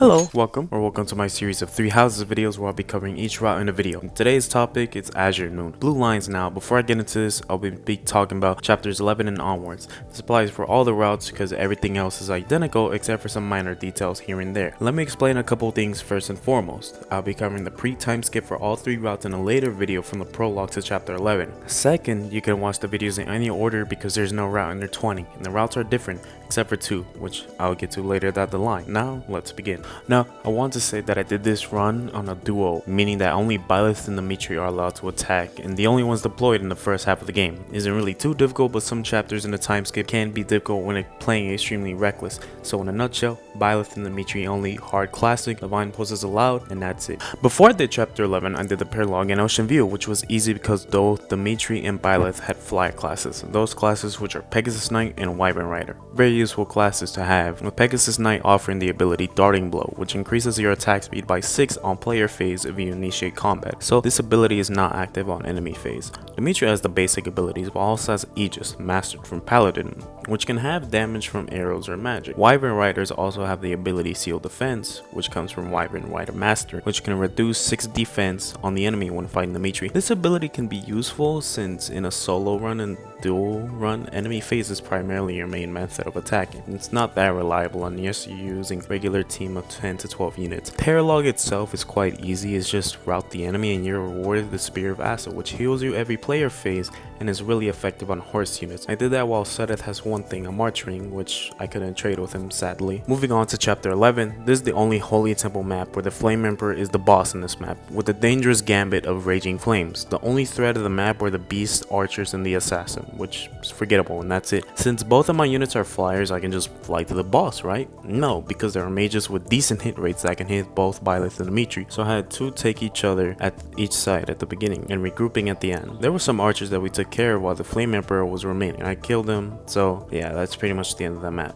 Hello, welcome to my series of 3 houses videos where I'll be covering each route in a video. Today's topic is Azure Noon. Blue lines now. Before I get into this, I'll be talking about chapters 11 and onwards. This applies for all the routes because everything else is identical except for some minor details here and there. Let me explain a couple things first and foremost. I'll be covering the pre-time skip for all 3 routes in a later video from the prologue to chapter 11. Second, you can watch the videos in any order because there's no route under 20 and the routes are different except for 2, which I'll get to later down the line. Now, let's begin. Now, I want to say that I did this run on a duo, meaning that only Byleth and Dimitri are allowed to attack, and the only ones deployed in the first half of the game. It isn't really too difficult, but some chapters in the time skip can be difficult when playing extremely reckless. So in a nutshell, Byleth and Dimitri only hard classic, divine poses allowed, and that's it. Before I did chapter 11, I did the prologue and Ocean View, which was easy because both Dimitri and Byleth had flyer classes. Those classes which are Pegasus Knight and Wyvern Rider. Very useful classes to have, with Pegasus Knight offering the ability Darting Blow, which increases your attack speed by 6 on player phase if you initiate combat. So this ability is not active on enemy phase. Dimitri has the basic abilities but also has Aegis, mastered from Paladin, which can have damage from arrows or magic. Wyvern Riders also have the ability Seal Defense, which comes from Wyvern Rider Master, which can reduce 6 defense on the enemy when fighting Dimitri. This ability can be useful since in a solo run and dual run, enemy phase is primarily your main method of attacking. It's not that reliable unless you're using regular team of 10 to 12 units. Paralog itself is quite easy, it's just route the enemy and you're rewarded the Spear of Acid, which heals you every player phase and is really effective on horse units. I did that while Sedith has one thing, a March Ring, which I couldn't trade with him sadly. Moving on to chapter 11, this is the only Holy Temple map where the Flame Emperor is the boss in this map, with the dangerous gambit of Raging Flames. The only threat of the map were the Beast, Archers, and the Assassin, which is forgettable and that's it. Since both of my units are flyers, I can just fly to the boss, right? No, because there are mages with decent hit rates that can hit both Byleth and Dimitri, so I had to take each other at each side at the beginning and regrouping at the end. There were some archers that we took care of while the Flame Emperor was remaining. I killed him, so yeah, that's pretty much the end of the map.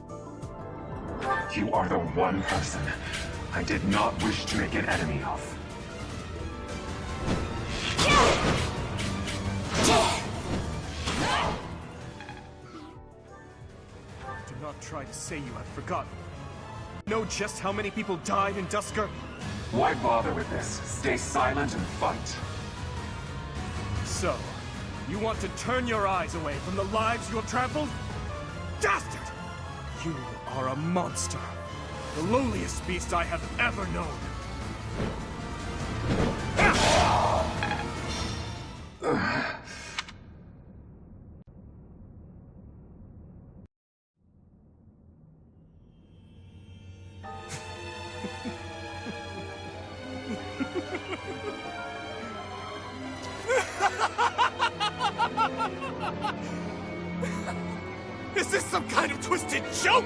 You are the one person I did not wish to make an enemy of. Do not try to say you have forgotten. Know just how many people died in Dusker? Why bother with this? Stay silent and fight. So, you want to turn your eyes away from the lives you have trampled? Dastard! You are a monster. The lowliest beast I have ever known. Is this some kind of twisted joke?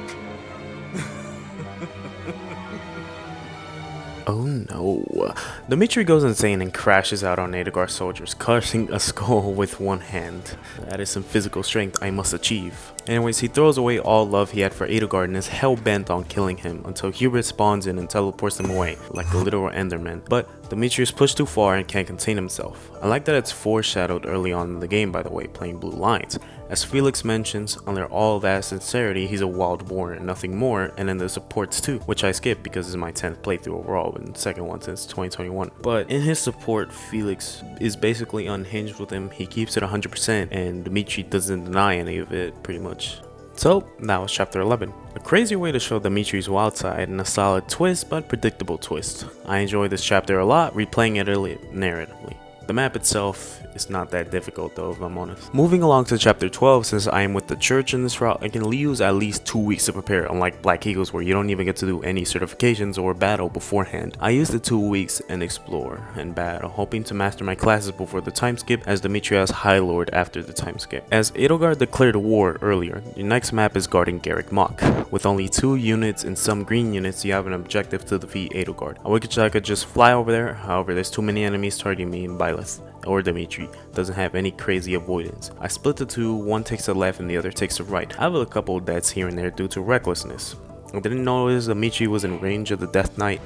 Oh no. Dimitri goes insane and crashes out on Edelgard soldiers, crushing a skull with one hand. That is some physical strength I must achieve. Anyways, he throws away all love he had for Edelgard and is hell-bent on killing him until Hubert spawns in and teleports him away, like a literal Enderman. But Dimitri is pushed too far and can't contain himself. I like that it's foreshadowed early on in the game, by the way, playing Blue Lines. As Felix mentions, under all that sincerity, he's a wild boar and nothing more, and then the supports too, which I skipped because it's my 10th playthrough overall and second one since 2021. But in his support, Felix is basically unhinged with him. He keeps it 100% and Dimitri doesn't deny any of it, pretty much. So, that was chapter 11. A crazy way to show Dimitri's wild side and a solid twist, but predictable twist. I enjoyed this chapter a lot, replaying it narratively. The map itself is not that difficult though, if I'm honest. Moving along to chapter 12, since I am with the church in this route, I can use at least 2 weeks to prepare, unlike Black Eagles where you don't even get to do any certifications or battle beforehand. I used the 2 weeks and explore and battle, hoping to master my classes before the time skip, as Dimitri has High Lord after the time skip. As Edelgard declared war earlier, your next map is guarding Garreg Mach. With only 2 units and some green units, you have an objective to defeat Edelgard. I wish I could just fly over there, however there's too many enemies targeting me in Byleth, or Dimitri doesn't have any crazy avoidance. I split the 2, one takes the left and the other takes the right. I have a couple of deaths here and there due to recklessness. I didn't notice Dimitri was in range of the Death Knight.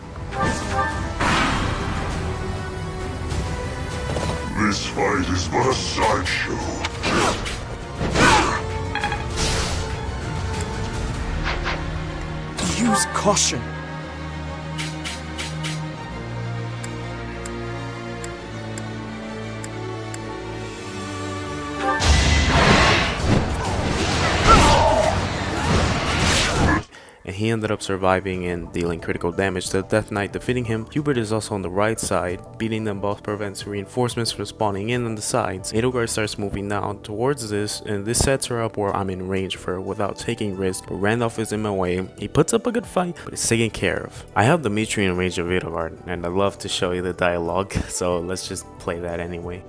This fight is but a sideshow. Use caution. he ended up surviving and dealing critical damage to the Death Knight, defeating him. Hubert is also on the right side. Beating them both prevents reinforcements from spawning in on the sides. Edelgard starts moving down towards this, and this sets her up where I'm in range for her without taking risks, but Randolph is in my way. He puts up a good fight, but it's taken care of. I have Dimitri in range of Edelgard, and I love to show you the dialogue, so let's just play that anyway.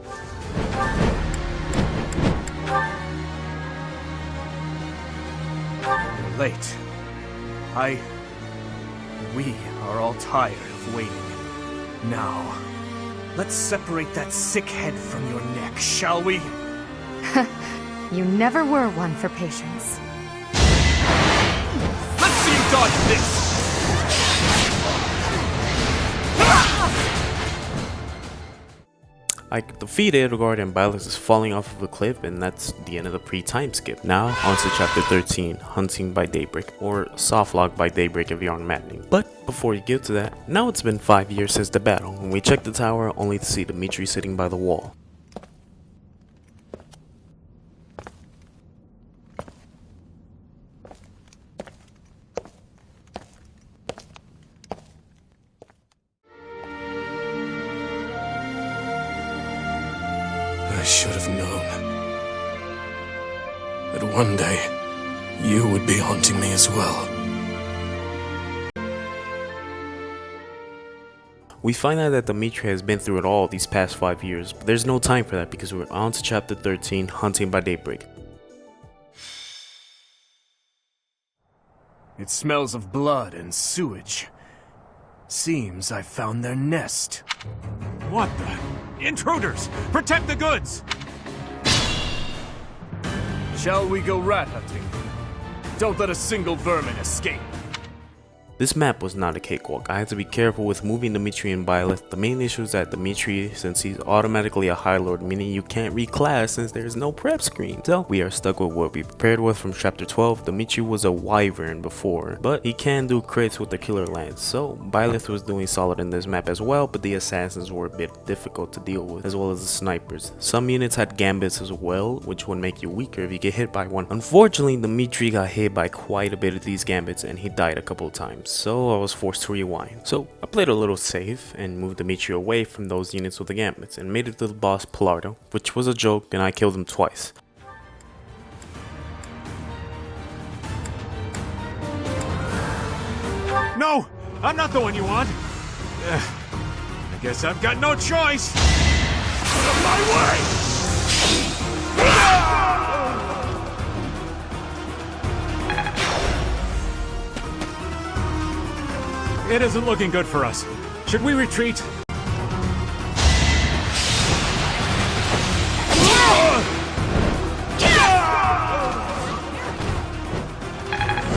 You're late. We are all tired of waiting. Now, let's separate that sick head from your neck, shall we? You never were one for patience. Let's see you dodge this! I defeat Edelgard and Byleth is falling off of a cliff, and that's the end of the pre-time skip. Now on to chapter 13, Hunting by Daybreak, or Softlog by Daybreak if you're on Maddening. But before you get to that, now it's been 5 years since the battle, and we check the tower only to see Dimitri sitting by the wall. I should have known that one day you would be haunting me as well. We find out that Dimitri has been through it all these past 5 years, but there's no time for that because we're on to chapter 13, Hunting by Daybreak. It smells of blood and sewage. Seems I found their nest. What the? Intruders! Protect the goods! Shall we go rat hunting? Don't let a single vermin escape. This map was not a cakewalk. I had to be careful with moving Dimitri and Byleth. The main issue is that Dimitri, since he's automatically a High Lord, meaning you can't reclass since there's no prep screen. So we are stuck with what we prepared with from chapter 12. Dimitri was a Wyvern before, but he can do crits with the Killer Lance. So Byleth was doing solid in this map as well, but the assassins were a bit difficult to deal with, as well as the snipers. Some units had gambits as well, which would make you weaker if you get hit by one. Unfortunately, Dimitri got hit by quite a bit of these gambits and he died a couple of times. So I was forced to rewind. So I played a little safe and moved Dimitri away from those units with the gambits and made it to the boss Pilardo, which was a joke, and I killed him twice. No! I'm not the one you want! I guess I've got no choice! Out of my way! It isn't looking good for us. Should we retreat?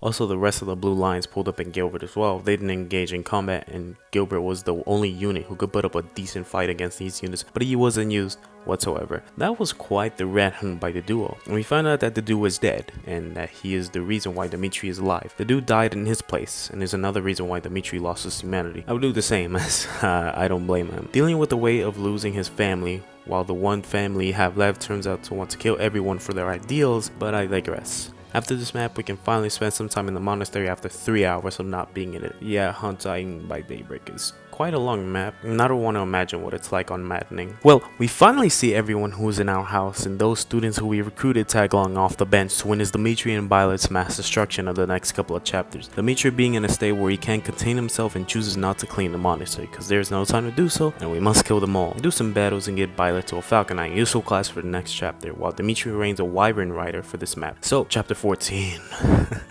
Also, the rest of the blue lines pulled up in Gilbert as well. They didn't engage in combat, and Gilbert was the only unit who could put up a decent fight against these units, but he wasn't used whatsoever. That was quite the rat hunt by the duo, and we found out that the duo is dead, and that he is the reason why Dimitri is alive. The dude died in his place, and is another reason why Dimitri lost his humanity. I would do the same, as I don't blame him. Dealing with the weight of losing his family, while the one family he have left turns out to want to kill everyone for their ideals, but I digress. After this map, we can finally spend some time in the monastery after 3 hours of not being in it. Yeah, Hunting by Daybreak is quite a long map, and I don't want to imagine what it's like on Maddening. Well, we finally see everyone who's in our house, and those students who we recruited tag along off the bench to witness Dimitri and Byleth's mass destruction of the next couple of chapters. Dimitri being in a state where he can't contain himself and chooses not to clean the monastery because there's no time to do so, and we must kill them all. Do some battles and get Byleth to a Falcon Knight, useful class for the next chapter, while Dimitri reigns a Wyvern Rider for this map. So, chapter 14.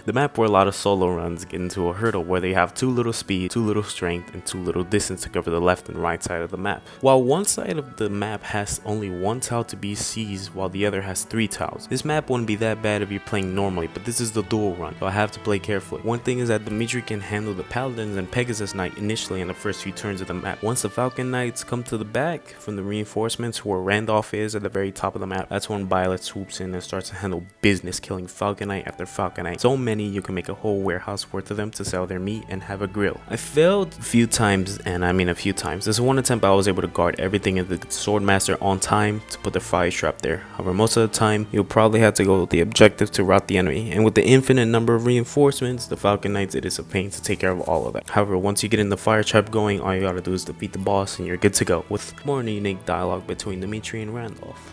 The map where a lot of solo runs get into a hurdle where they have too little speed, too little strength, and too little distance to cover the left and right side of the map. While one side of the map has only one tile to be seized while the other has 3 tiles. This map wouldn't be that bad if you're playing normally, but this is the dual run, so I have to play carefully. One thing is that Dimitri can handle the Paladins and Pegasus Knight initially in the first few turns of the map. Once the Falcon Knights come to the back from the reinforcements where Randolph is at the very top of the map, that's when Byleth swoops in and starts to handle business, killing Falcon Knight after Falcon Knight. So many you can make a whole warehouse worth of them to sell their meat and have a grill. I failed a few times And I mean a few times. This one attempt I was able to guard everything in the Swordmaster on time to put the fire trap there. However, most of the time you'll probably have to go with the objective to rout the enemy, and with the infinite number of reinforcements, the Falcon Knights, it is a pain to take care of all of that. However, once you get in the fire trap going, all you gotta do is defeat the boss and you're good to go, with more unique dialogue between Dimitri and Randolph.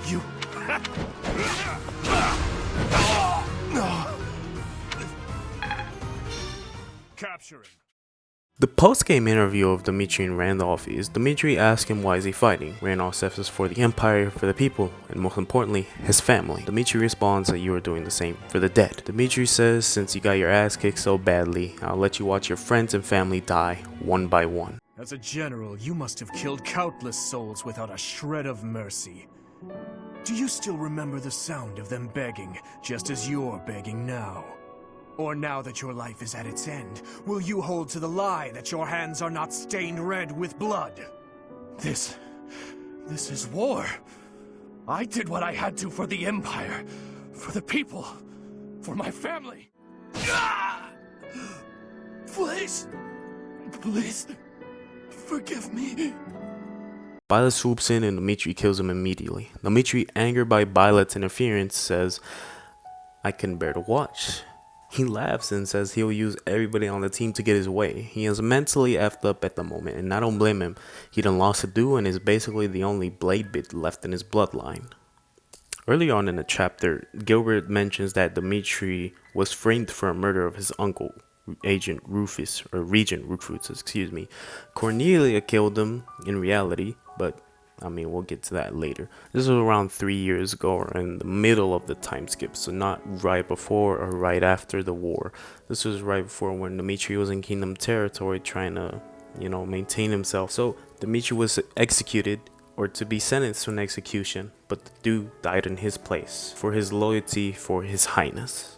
You. Capture him. The post-game interview of Dimitri and Randolph is Dimitri asks him why is he fighting. Randolph says it's for the Empire, for the people, and most importantly, his family. Dimitri responds that you are doing the same for the dead. Dimitri says, since you got your ass kicked so badly, I'll let you watch your friends and family die one by one. As a general, you must have killed countless souls without a shred of mercy. Do you still remember the sound of them begging, just as you're begging now? Or now that your life is at its end, will you hold to the lie that your hands are not stained red with blood? This is war. I did what I had to for the Empire, for the people, for my family. Please, forgive me. Byleth swoops in and Dimitri kills him immediately. Dimitri, angered by Byleth's interference, says, I couldn't bear to watch. He laughs and says he'll use everybody on the team to get his way. He is mentally effed up at the moment, and I don't blame him. He done lost a duel and is basically the only blade bit left in his bloodline. Early on in the chapter, Gilbert mentions that Dimitri was framed for a murder of his uncle, Regent Rufus. Cornelia killed him in reality, but I mean, we'll get to that later. This was around 3 years ago, or in the middle of the time skip, so not right before or right after the war. This was right before when Dimitri was in Kingdom territory trying to, maintain himself. So Dimitri was executed, or to be sentenced to an execution, but the dude died in his place for his loyalty for His Highness.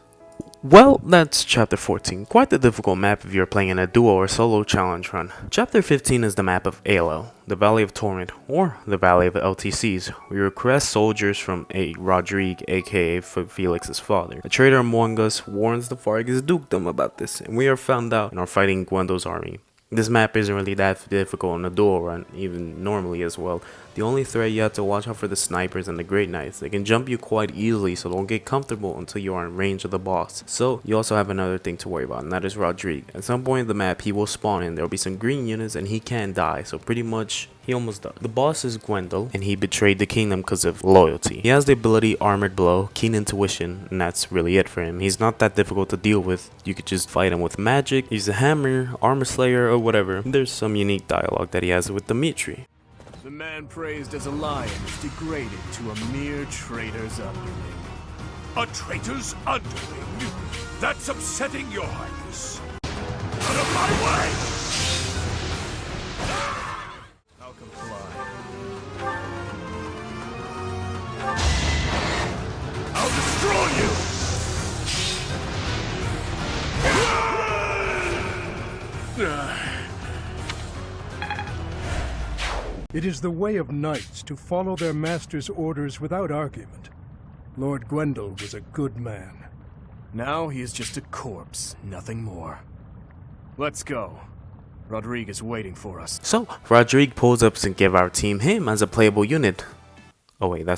Well, that's chapter 14. Quite the difficult map if you're playing in a duo or solo challenge run. Chapter 15 is the map of ALO, the Valley of Torment, or the Valley of LTCs. We request soldiers from Rodrigue, aka Felix's father. A traitor among us warns the Fargus dukedom about this, and we are found out and are fighting Gwendo's army. This map isn't really that difficult in a duo run, even normally as well. The only threat you have to watch out for the snipers and the Great Knights. They can jump you quite easily, so don't get comfortable until you are in range of the boss. So you also have another thing to worry about, and that is Rodrigue. At some point in the map, he will spawn and there will be some green units and he can die, so pretty much he almost does. The boss is Gwendol, and he betrayed the kingdom because of loyalty. He has the ability Armored Blow, Keen Intuition, and that's really it for him. He's not that difficult to deal with. You could just fight him with magic, use a hammer, Armor Slayer, or whatever. There's some unique dialogue that he has with Dimitri. The man praised as a lion is degraded to a mere traitor's underling. A traitor's underling? That's upsetting, Your Highness. Out of my way! I'll comply. I'll destroy you! It is the way of knights to follow their master's orders without argument. Lord Gwendol was a good man. Now he is just a corpse, nothing more. Let's go. Rodrigue is waiting for us. So, Rodrigue pulls up and give our team him as a playable unit. Oh wait,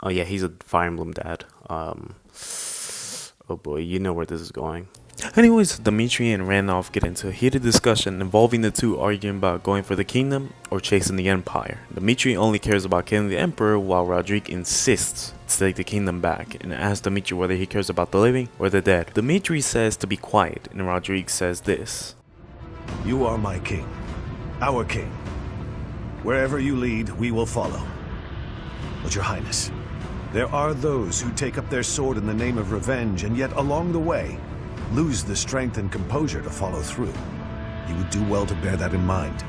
oh yeah, he's a Fire Emblem dad. Oh boy, you know where this is going. Anyways, Dimitri and Randolph get into a heated discussion involving the two arguing about going for the kingdom or chasing the empire. Dimitri only cares about killing the emperor, while Rodrigue insists to take the kingdom back and asks Dimitri whether he cares about the living or the dead. Dimitri says to be quiet, and Rodrigue says this. You are my king, our king. Wherever you lead, we will follow. But Your Highness, there are those who take up their sword in the name of revenge and yet along the way lose the strength and composure to follow through. You would do well to bear that in mind.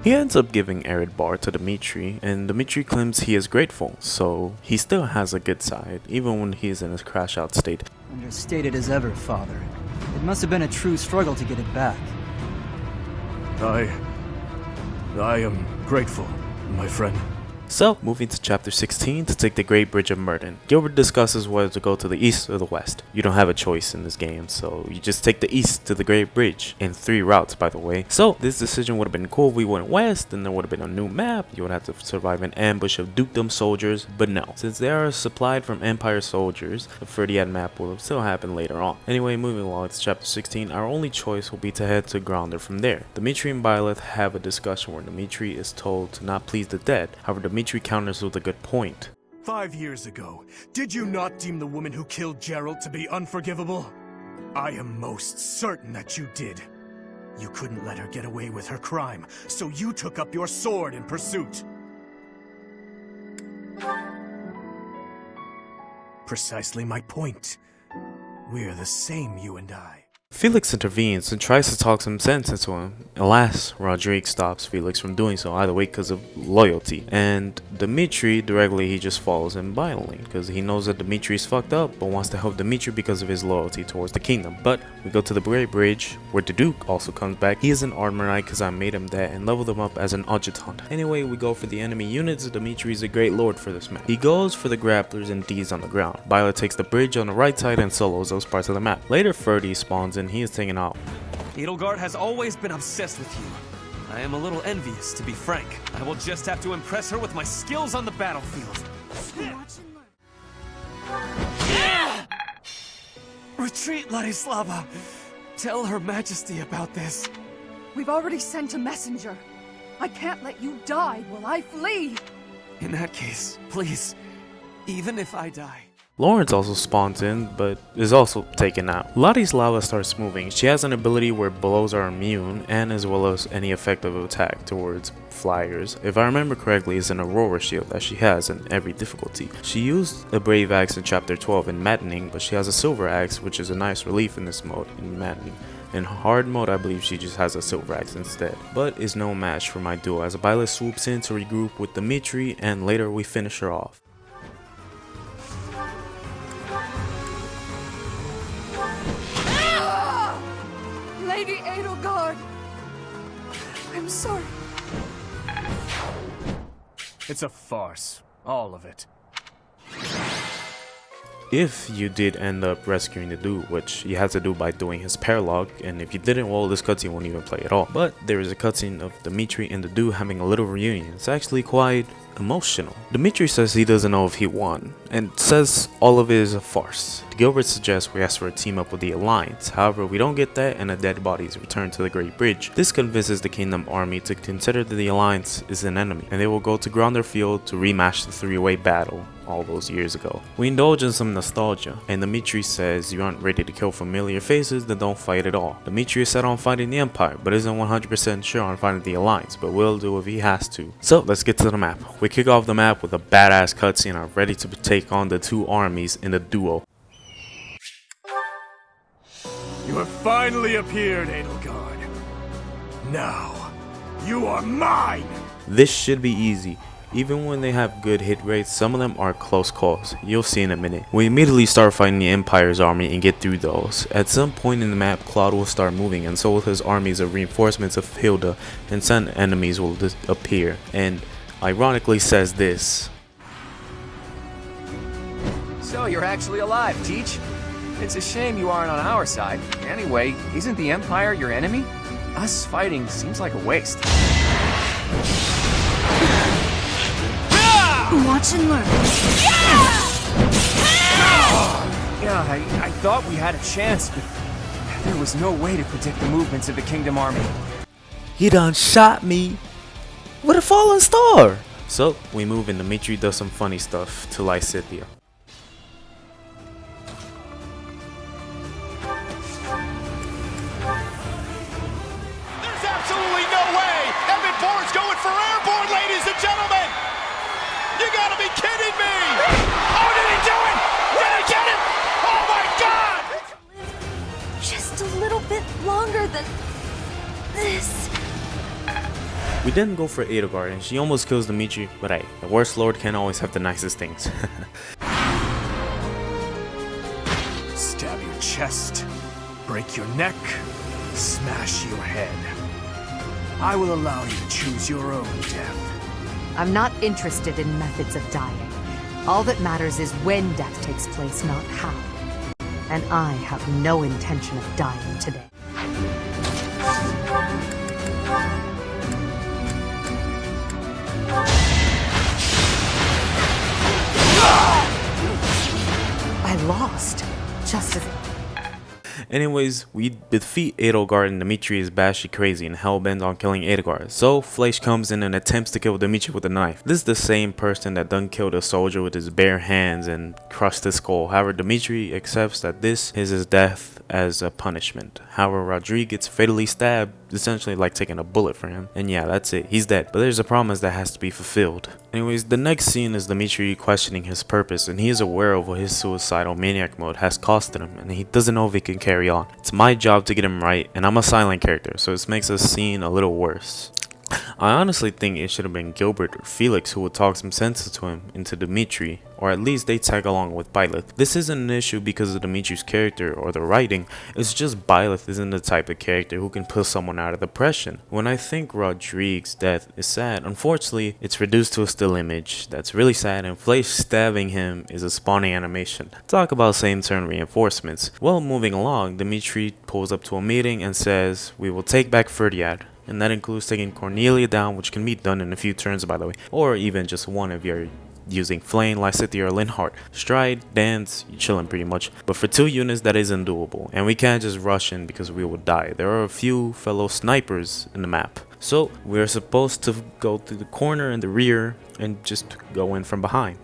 He ends up giving Enbarr to Dimitri, and Dimitri claims he is grateful, so he still has a good side, even when he is in his crash-out state. Understated as ever, Father. It must have been a true struggle to get it back. I am grateful, my friend. So, moving to chapter 16 to take the Great Bridge of Myrddin. Gilbert discusses whether to go to the east or the west. You don't have a choice in this game, so you just take the east to the Great Bridge, in 3 routes by the way. So, this decision would have been cool if we went west, and there would have been a new map. You would have to survive an ambush of dukedom soldiers, but no. Since they are supplied from Empire soldiers, the Fhirdiad map will still happen later on. Anyway, moving along to chapter 16, our only choice will be to head to Gronder from there. Dimitri and Byleth have a discussion where Dimitri is told to not please the dead. However, Dimitri counters with a good point. 5 years ago, did you not deem the woman who killed Gerald to be unforgivable? I am most certain that you did. You couldn't let her get away with her crime, so you took up your sword in pursuit. Precisely my point. We're the same, you and I. Felix intervenes and tries to talk some sense into him. Alas, Rodrigue stops Felix from doing so, either way because of loyalty. And Dimitri, directly, he just follows him violently because he knows that Dimitri is fucked up but wants to help Dimitri because of his loyalty towards the kingdom. But we go to the Great Bridge where the Duke also comes back. He is an armor knight because I made him that and leveled him up as an adjutant. Anyway, we go for the enemy units. Dimitri is a great lord for this map. He goes for the grapplers and D's on the ground. Violet takes the bridge on the right side and solos those parts of the map. Later, Fhirdiad spawns in. He is taken out. Edelgard has always been obsessed with you. I am a little envious, to be frank. I will just have to impress her with my skills on the battlefield. Retreat, Ladislava. Tell Her Majesty about this. We've already sent a messenger. I can't let you die while I flee. In that case, please, even if I die. Lawrence also spawns in, but is also taken out. Ladislava starts moving. She has an ability where blows are immune, and as well as any effective attack towards flyers. If I remember correctly, it's an Aurora shield that she has in every difficulty. She used a Brave Axe in chapter 12 in Maddening, but she has a Silver Axe, which is a nice relief in this mode in Maddening. In hard mode, I believe she just has a Silver Axe instead, but is no match for my duo as Byleth swoops in to regroup with Dimitri, and later we finish her off. Lady Edelgard! I'm sorry. It's a farce. All of it. If you did end up rescuing the dude, which you had to do by doing his paralog, and if you didn't, well, this cutscene won't even play at all. But there is a cutscene of Dimitri and the dude having a little reunion. It's actually quite emotional. Dimitri says he doesn't know if he won, and says all of it is a farce. Gilbert suggests we ask for a team up with the Alliance. However, we don't get that, and a dead body is returned to the Great Bridge. This convinces the Kingdom army to consider that the Alliance is an enemy, and they will go to Gronder Field to rematch the 3-way battle all those years ago. We indulge in some nostalgia, and Dimitri says you aren't ready to kill familiar faces, then don't fight at all. Dimitri is set on fighting the Empire, but isn't 100% sure on fighting the Alliance, but will do if he has to. So let's get to the map. We kick off the map with a badass cutscene and are ready to take on the 2 armies in a duo. You have finally appeared, Edelgard. Now, you are mine! This should be easy. Even when they have good hit rates, some of them are close calls. You'll see in a minute. We immediately start fighting the Empire's army and get through those. At some point in the map, Claude will start moving, and so will his armies of reinforcements of Hilda, and some enemies will appear, and ironically says this. So you're actually alive, Teach? It's a shame you aren't on our side. Anyway, isn't the Empire your enemy? Us fighting seems like a waste. Watch and learn. Yeah, I thought we had a chance, but there was no way to predict the movements of the Kingdom army. He done shot me with a fallen star. So we move and Dimitri does some funny stuff to Lysithea. There's absolutely no way! Enbarr's going for airborne, ladies and gentlemen! You gotta be kidding me! Oh, did he do it? Did he get it? Oh my god! Just a little bit longer than this. We didn't go for Edelgard and she almost kills Dimitri, but hey, the worst lord can't always have the nicest things. Stab your chest, break your neck, smash your head. I will allow you to choose your own death. I'm not interested in methods of dying. All that matters is when death takes place, not how. And I have no intention of dying today. I lost, just as... Anyways, we defeat Edelgard and Dimitri is batshit crazy and hellbent on killing Edelgard. So Fleisch comes in and attempts to kill Dimitri with a knife. This is the same person that done killed a soldier with his bare hands and crushed his skull. However, Dimitri accepts that this is his death as a punishment. However, Rodrigue gets fatally stabbed, essentially like taking a bullet for him. And yeah, that's it. He's dead. But there's a promise that has to be fulfilled. Anyways, the next scene is Dimitri questioning his purpose, and he is aware of what his suicidal maniac mode has costed him, and he doesn't know if he can carry on. It's my job to get him right, and I'm a silent character, so this makes the scene a little worse. I honestly think it should have been Gilbert or Felix who would talk some sense to him into Dimitri, or at least they tag along with Byleth. This isn't an issue because of Dimitri's character or the writing, it's just Byleth isn't the type of character who can pull someone out of depression. When I think Rodrigue's death is sad, unfortunately it's reduced to a still image that's really sad, and Fleisch stabbing him is a spawning animation. Talk about same turn reinforcements. Well, moving along, Dimitri pulls up to a meeting and says, "We will take back Fhirdiad." And that includes taking Cornelia down, which can be done in a few turns by the way, or even just one if you're using Flame, Lysithea, or Linhardt. Stride, Dance, you're chilling pretty much. But for 2 units that isn't doable, and we can't just rush in because we will die. There are a few fellow snipers in the map. So we're supposed to go through the corner and the rear and just go in from behind.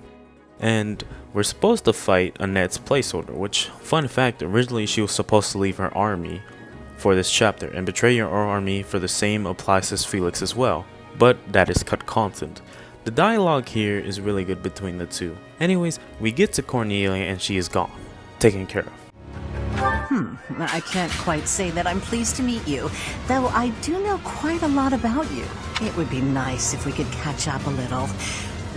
And we're supposed to fight Annette's placeholder, which, fun fact, originally she was supposed to leave her army for this chapter and betray your army, for the same applies as Felix as well, but that is cut content. The dialogue here is really good between the two. Anyways, we get to Cornelia and she is gone, taken care of. I can't quite say that I'm pleased to meet you, though I do know quite a lot about you. It would be nice if we could catch up a little,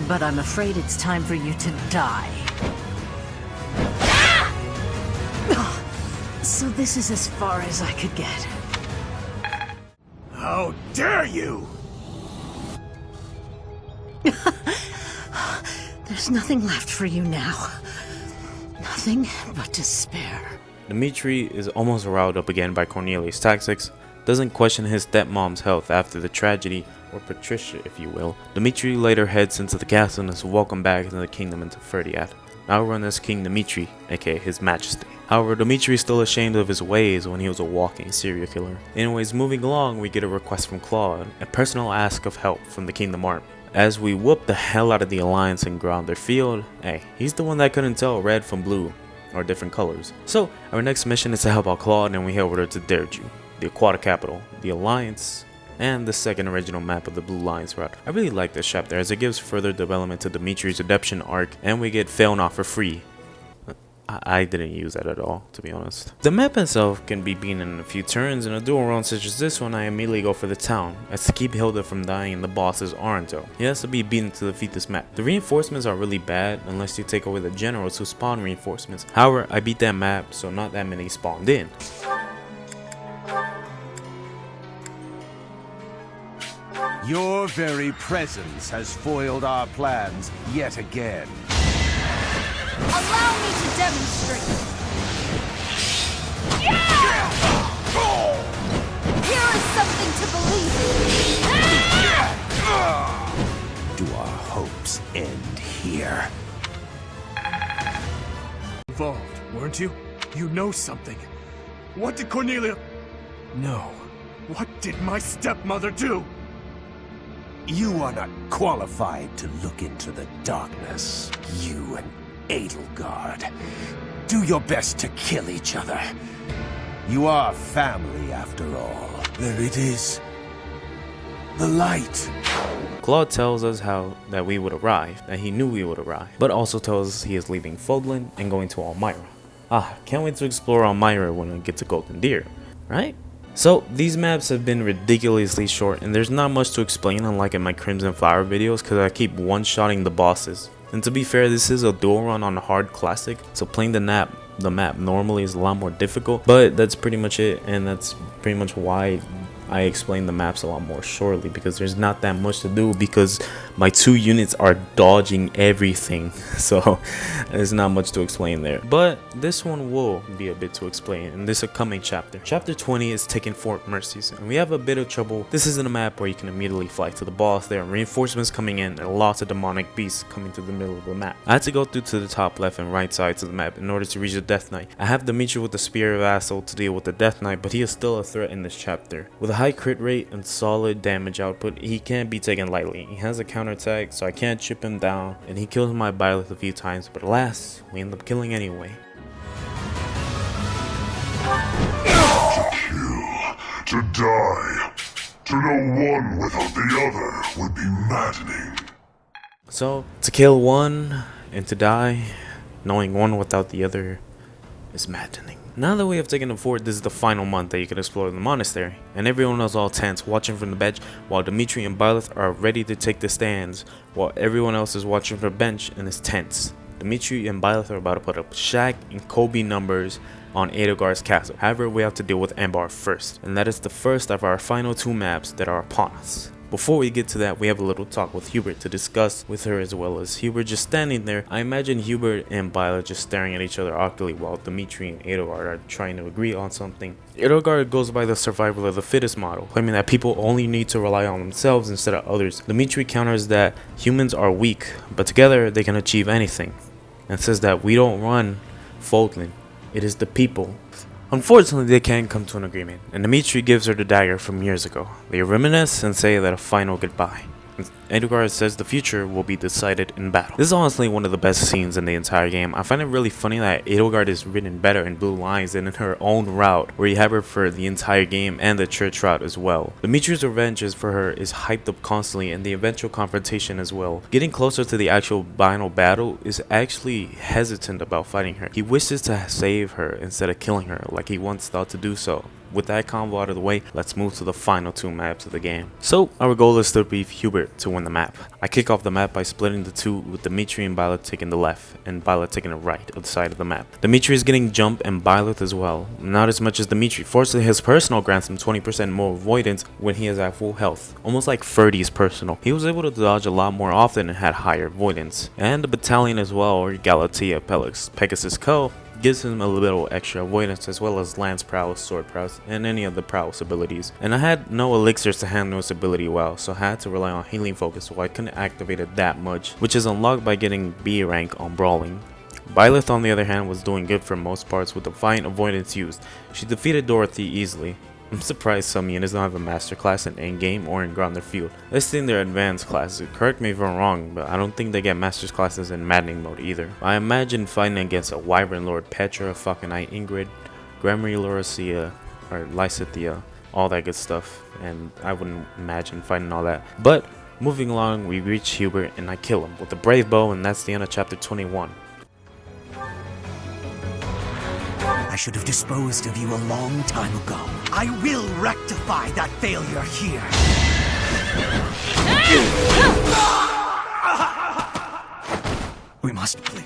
but I'm afraid it's time for you to die. So this is as far as I could get. How dare you! There's nothing left for you now. Nothing but despair. Dimitri is almost riled up again by Cornelia's tactics, doesn't question his stepmom's health after the tragedy, or Patricia if you will. Dimitri later heads into the castle and is welcomed back into the kingdom into Fhirdiad, now run as King Dimitri, aka His Majesty. However, Dimitri is still ashamed of his ways when he was a walking serial killer. Anyways, moving along, we get a request from Claude, a personal ask of help from the Kingdom Army. As we whoop the hell out of the Alliance and Gronder field, hey, he's the one that couldn't tell red from blue, or different colors. So, our next mission is to help out Claude, and we head over to Daybreak, the Aquata capital, the Alliance, and the second original map of the Blue Lines route. I really like this chapter as it gives further development to Dimitri's redemption arc, and we get Failnaught for free. I didn't use that at all, to be honest. The map itself can be beaten in a few turns. In a dual run such as this one, I immediately go for the town, as to keep Hilda from dying and the bosses aren't though. He has to be beaten to defeat this map. The reinforcements are really bad unless you take away the generals who spawn reinforcements. However, I beat that map, so not that many spawned in. Your very presence has foiled our plans yet again. Allow me to demonstrate. Here is something to believe in. Do our hopes end here? Involved, weren't you? You know something. What did Cornelia... No. What did my stepmother do? You are not qualified to look into the darkness. You and Edelgard. Do your best to kill each other. You are family after all. There it is. The light. Claude tells us that we would arrive, that he knew we would arrive, but also tells us he is leaving Fodlan and going to Elmira. Can't wait to explore Elmira when we get to Golden Deer, right? So these maps have been ridiculously short and there's not much to explain, unlike in my Crimson Flower videos, because I keep one-shotting the bosses. And to be fair, this is a dual run on a hard classic, so playing the map normally is a lot more difficult, but that's pretty much it, and that's pretty much why I explain the maps a lot more shortly, because there's not that much to do because my 2 units are dodging everything. So there's not much to explain there. But this one will be a bit to explain in this upcoming chapter. Chapter 20 is taking Fort Merceus, and we have a bit of trouble. This isn't a map where you can immediately fly to the boss. There are reinforcements coming in and lots of demonic beasts coming to the middle of the map. I had to go through to the top left and right sides of the map in order to reach the Death Knight. I have Dimitri with the Spear of Asshole to deal with the Death Knight, but he is still a threat in this chapter. With a high crit rate and solid damage output, he can't be taken lightly. He has a counterattack, so I can't chip him down, and he kills my Byleth a few times, but alas, we end up killing anyway. To die. To know one without the other would be maddening. So, to kill one and to die, knowing one without the other, is maddening. Now that we have taken the fort, this is the final month that you can explore the monastery, and everyone is all tense, watching from the bench, while Dimitri and Byleth are ready to take the stands, while everyone else is watching from the bench and is tense. Dimitri and Byleth are about to put up Shaq and Kobe numbers on Edelgard's castle. However, we have to deal with Enbarr first, and that is the first of our final 2 maps that are upon us. Before we get to that, we have a little talk with Hubert to discuss with her, as well as Hubert just standing there. I imagine Hubert and Byleth just staring at each other awkwardly while Dimitri and Edelgard are trying to agree on something. Edelgard goes by the survival of the fittest model, claiming that people only need to rely on themselves instead of others. Dimitri counters that humans are weak, but together they can achieve anything, and says that we don't run Fodlan, it is the people. Unfortunately, they can't come to an agreement, and Dimitri gives her the dagger from years ago. They reminisce and say that a final goodbye. Edelgard says the future will be decided in battle. This is honestly one of the best scenes in the entire game. I find it really funny that Edelgard is written better in Blue Lines than in her own route, where you have her for the entire game and the church route as well. Dimitri's revenge for her is hyped up constantly, and the eventual confrontation as well. Getting closer to the actual final battle is actually hesitant about fighting her. He wishes to save her instead of killing her like he once thought to do so. With that combo out of the way, let's move to the final 2 maps of the game. So, our goal is to beat Hubert to win the map. I kick off the map by splitting the 2, with Dimitri and Byleth taking the left, and Byleth taking the right of the side of the map. Dimitri is getting jump and Byleth as well. Not as much as Dimitri. Fortunately, his personal grants him 20% more avoidance when he is at full health. Almost like Fhirdiad's personal. He was able to dodge a lot more often and had higher avoidance. And the battalion as well, or Galatea Pegasus Co., gives him a little extra avoidance, as well as lance prowess, sword prowess, and any of the prowess abilities. And I had no elixirs to handle this ability well, so I had to rely on healing focus, so I couldn't activate it that much, which is unlocked by getting B rank on brawling. Byleth on the other hand was doing good for most parts with the fine avoidance used. She defeated Dorothy easily. I'm surprised some units don't have a master class in endgame or in Gronder field. Listing their advanced classes, correct me if I'm wrong, but I don't think they get master's classes in maddening mode either. I imagine fighting against a Wyvern Lord Petra, fucking Knight Ingrid, Gremory Lauracia, or Lysithea, all that good stuff, and I wouldn't imagine fighting all that. But moving along, we reach Hubert and I kill him with a brave bow, and that's the end of chapter 21. I should have disposed of you a long time ago. I will rectify that failure here. We must flee.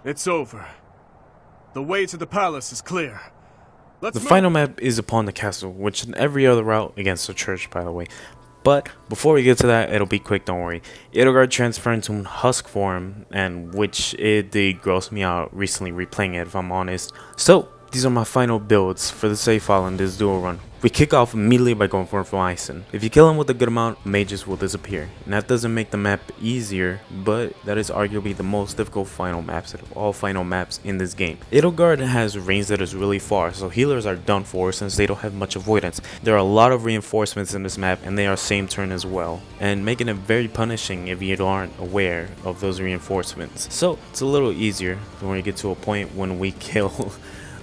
It's over. The way to the palace is clear. Let's The move. final map is upon the castle, which is every other route against the church, by the way. But before we get to that, it'll be quick, don't worry. Edelgard transferred into Husk form, and which it did gross me out recently replaying it, if I'm honest. So, these are my final builds for the save file in this dual run. We kick off immediately by going for Ison. If you kill him with a good amount, mages will disappear. And that doesn't make the map easier, but that is arguably the most difficult final maps out of all final maps in this game. Edelgard has range that is really far, so healers are done for since they don't have much avoidance. There are a lot of reinforcements in this map, and they are same turn as well, and making it very punishing if you aren't aware of those reinforcements. So it's a little easier when we get to a point when we kill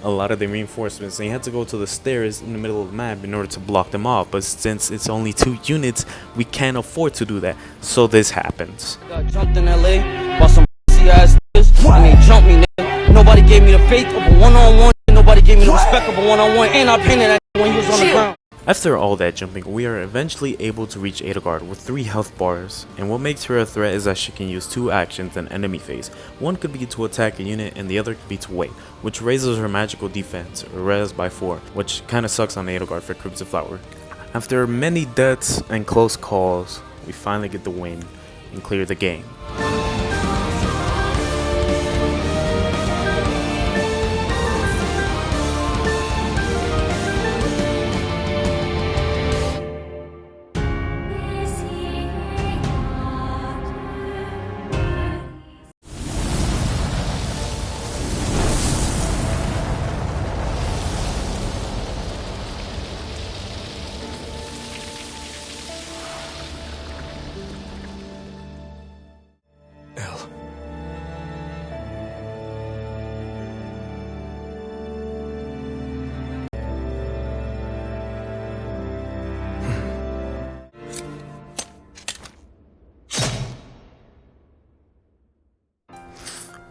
a lot of the reinforcements, and you have to go to the stairs in the middle of the map in order to block them off, but since it's only 2 units, we can't afford to do that, so this happens. Got jumped in LA by some ass niggas. I mean, jump me, nigga. Nobody gave me the faith of a one-on-one. Nobody gave me the respect of a one-on-one, and I painted that when he was on the ground. After all that jumping, we are eventually able to reach Edelgard with 3 health bars, and what makes her a threat is that she can use 2 actions in enemy phase. One could be to attack a unit and the other could be to wait, which raises her magical defense, or res by 4, which kinda sucks on Edelgard for Crimson Flower. After many deaths and close calls, we finally get the win and clear the game.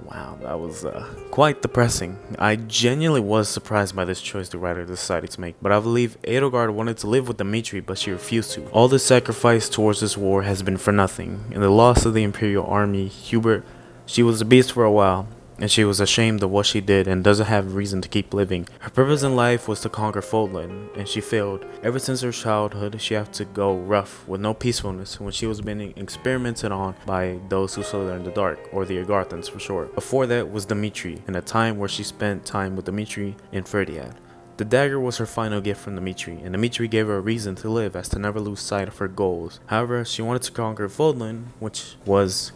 Wow, that was quite depressing. I genuinely was surprised by this choice the writer decided to make, but I believe Edelgard wanted to live with Dimitri, but she refused to. All the sacrifice towards this war has been for nothing. In the loss of the Imperial Army, Hubert, she was a beast for a while, and she was ashamed of what she did and doesn't have reason to keep living. Her purpose in life was to conquer Fodlan, and she failed. Ever since her childhood, she had to go rough with no peacefulness when she was being experimented on by those who saw her in the dark, or the Agarthans for short. Before that was Dimitri, in a time where she spent time with Dimitri in Fhirdiad. The dagger was her final gift from Dimitri, and Dimitri gave her a reason to live as to never lose sight of her goals. However, she wanted to conquer Fodlan, which was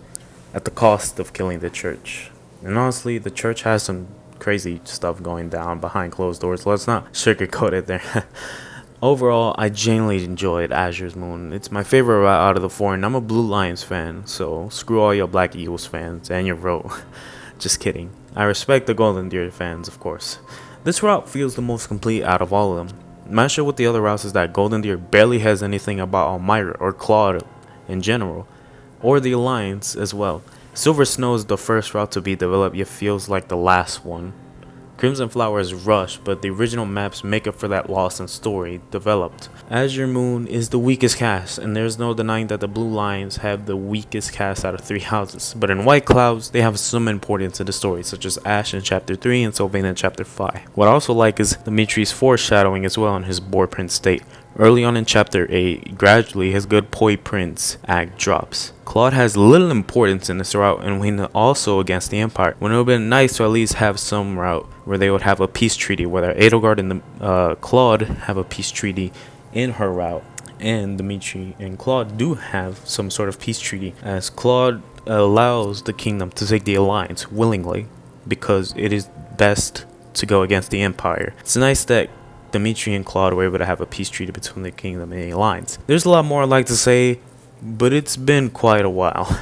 at the cost of killing the church. And honestly, the church has some crazy stuff going down behind closed doors. Let's not sugarcoat it there. Overall, I genuinely enjoyed Azure's Moon. It's my favorite route out of the 4, and I'm a Blue Lions fan, so screw all your Black Eagles fans and your vote. Just kidding. I respect the Golden Deer fans, of course. This route feels the most complete out of all of them. My issue with the other routes is that Golden Deer barely has anything about Elmira or Claude in general, or the Alliance as well. Silver Snow is the first route to be developed, yet feels like the last one. Crimson Flower is rushed, but the original maps make up for that loss in story developed. Azure Moon is the weakest cast, and there's no denying that the Blue Lions have the weakest cast out of 3 houses. But in White Clouds, they have some importance in the story, such as Ash in Chapter 3 and Sylvain in Chapter 5. What I also like is Dimitri's foreshadowing as well in his boar print state. Early on in Chapter 8, gradually his good Poi Prince act drops. Claude has little importance in this route, and when also against the Empire, when it would have been nice to at least have some route where they would have a peace treaty, whether Edelgard and Claude have a peace treaty in her route, and Dimitri and Claude do have some sort of peace treaty, as Claude allows the kingdom to take the alliance willingly because it is best to go against the Empire. It's nice that Dimitri and Claude were able to have a peace treaty between the kingdom and the alliance. There's a lot more I'd like to say, but it's been quite a while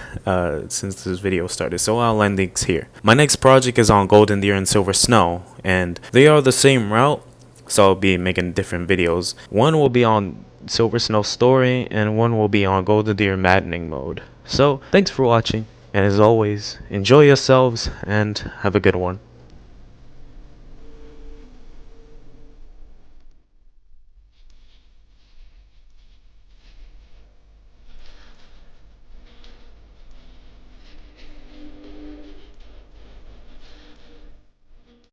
since this video started, so I'll end things here. My next project is on Golden Deer and Silver Snow, and they are the same route, so I'll be making different videos. One will be on Silver Snow story, and one will be on Golden Deer maddening mode. So thanks for watching, and as always, enjoy yourselves and have a good one.